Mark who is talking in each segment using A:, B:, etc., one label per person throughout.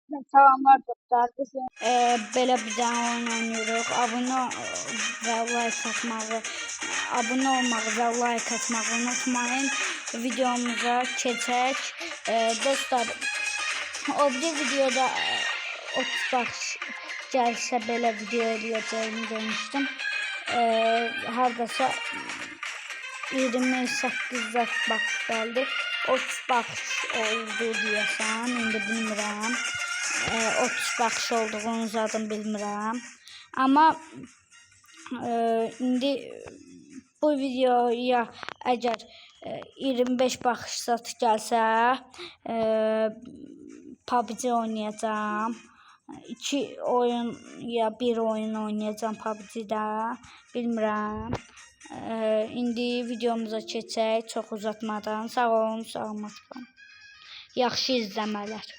A: Salamlar dostlar. Bugün belə bir dənə oyun oynayırıq. Abunə olmağı və like atmağı unutmayın. Videomuza keçək. Dostlar, o bir videoda 30 bax gəlsə belə video eləyəcəyimi demişdim. Hardasa 28 bax gəldi. 30 bax oldu deyəsən. İndi bilmirəm. 30 baxış olduğunu zaten bilmirəm. Amma indi bu videoya əgər 25 baxış satı gəlsə PUBG oynayacağam. 2 oyun ya 1 oyun oynayacağım PUBG-də. Bilmirəm. İndi videomuza keçək çox uzatmadan. Sağ olun, salamat qalın. Yaxşı izləmələr.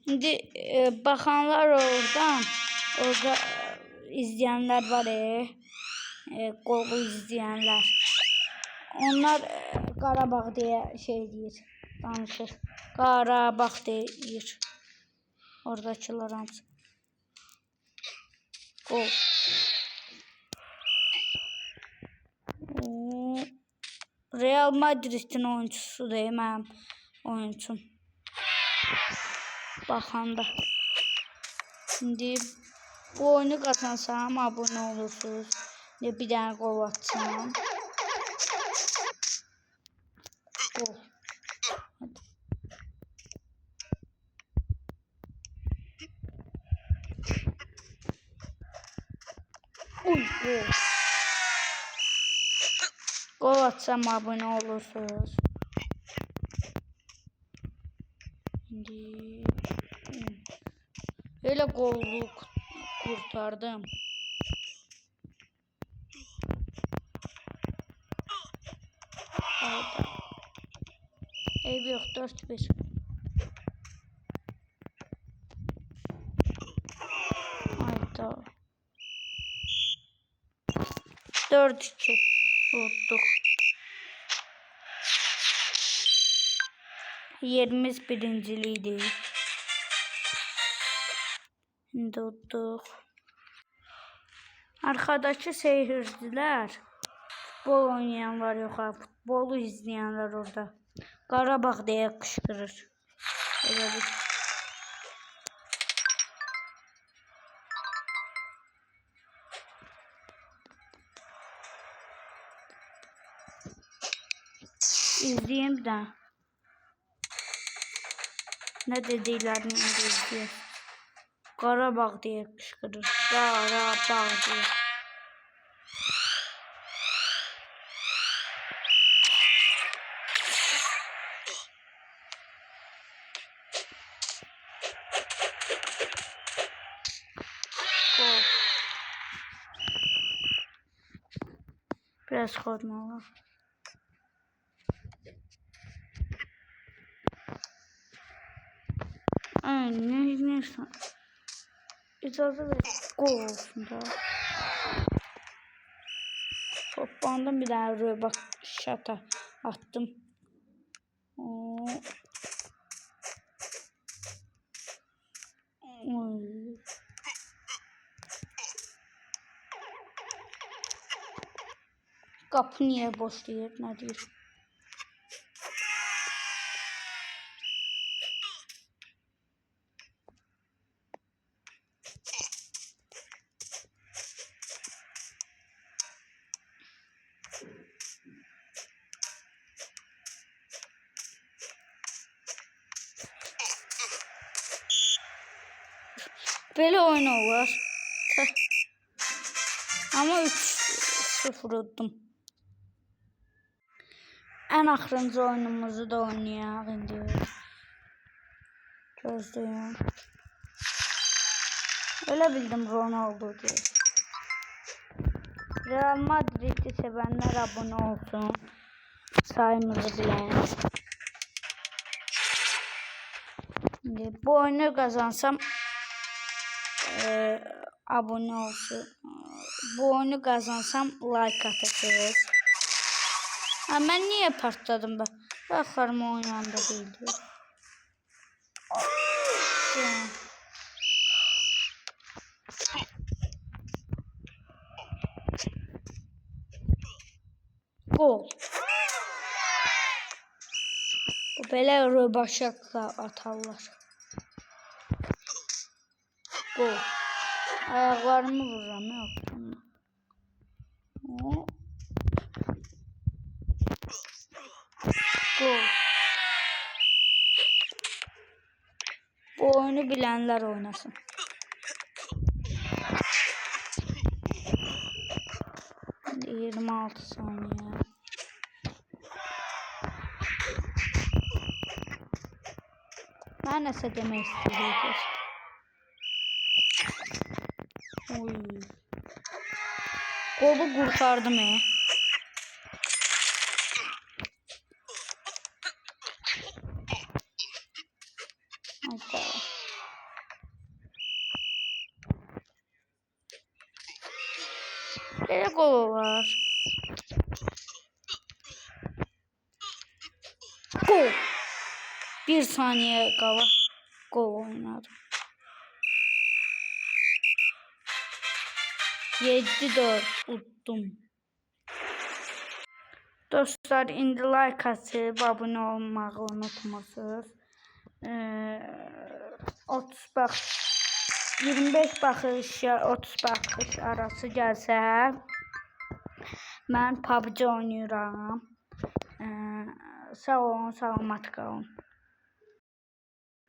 A: Şimdi bakanlar orada izleyenler var Google izleyenler. Onlar Qarabağ diye şey deyir, danışır. Qarabağ deyir. Oradakılar hamısı. Gol. Real Madrid'in oyuncusu değil mənim oyuncum. Baxanda. Şimdi bu oyunu qazansam abunə olursunuz. Bir dənə qol atacağım. Qol. Uy, qol. Qol atsam abunə olursunuz. Şimdi öyle golluk kurtardım. Hayda. Eybi yok 4-1. Hayda. 4-2 vurduk. Yerimiz birinciliydi. Tuttuk. Arkadaki seyirciler, futbol oynayanlar yok ha, futbolu izleyenler orada. Qarabağ diye kışkırır. Öyle bir. İzleyeyim bir daha. Ne dediklerini izleyeyim. Qarabağ diye kışkırır. Qarabağ diye. Gol. Biraz korkmalı. Neyse. İcazə ver. Gol olsun da. Toplandım bir daha röbak şata attım. Kapı niye boş değil? Ne diyor? Böyle oyun olur. Ama 3-0 oldum. En axırıncı oyunumuzu da oynayaq indi. Gözləyim. Öyle bildim Ronaldo diye. Real Madrid'i sevenler abone olsun. Sayımızı bilen. Bu oyunu kazansam abone olsun. Bu oyunu kazansam like atacağız. Ha, ben niye partladım ben? Baxarım o yanında deyildi. Gol. Bu belə röbaşaqla atarlar. Gol. Ayaqlarımı vururam, yox. Gol. Bu oyunu bilenler oynasın. Şimdi 26 saniye. Ben nəsə demək istəyirəm. Oy. Golu kurtardım ya. Böyle gol var. Gol. Bir saniye kala gol oynadım. 7-4 uttum. Dostlar, indi like atıb abone olmağı unutmursuz. 30 bax 25 baxış ya 30 baxış arası gəlsə mən PUBG oynayıram. Sağ olun, salamat qalın.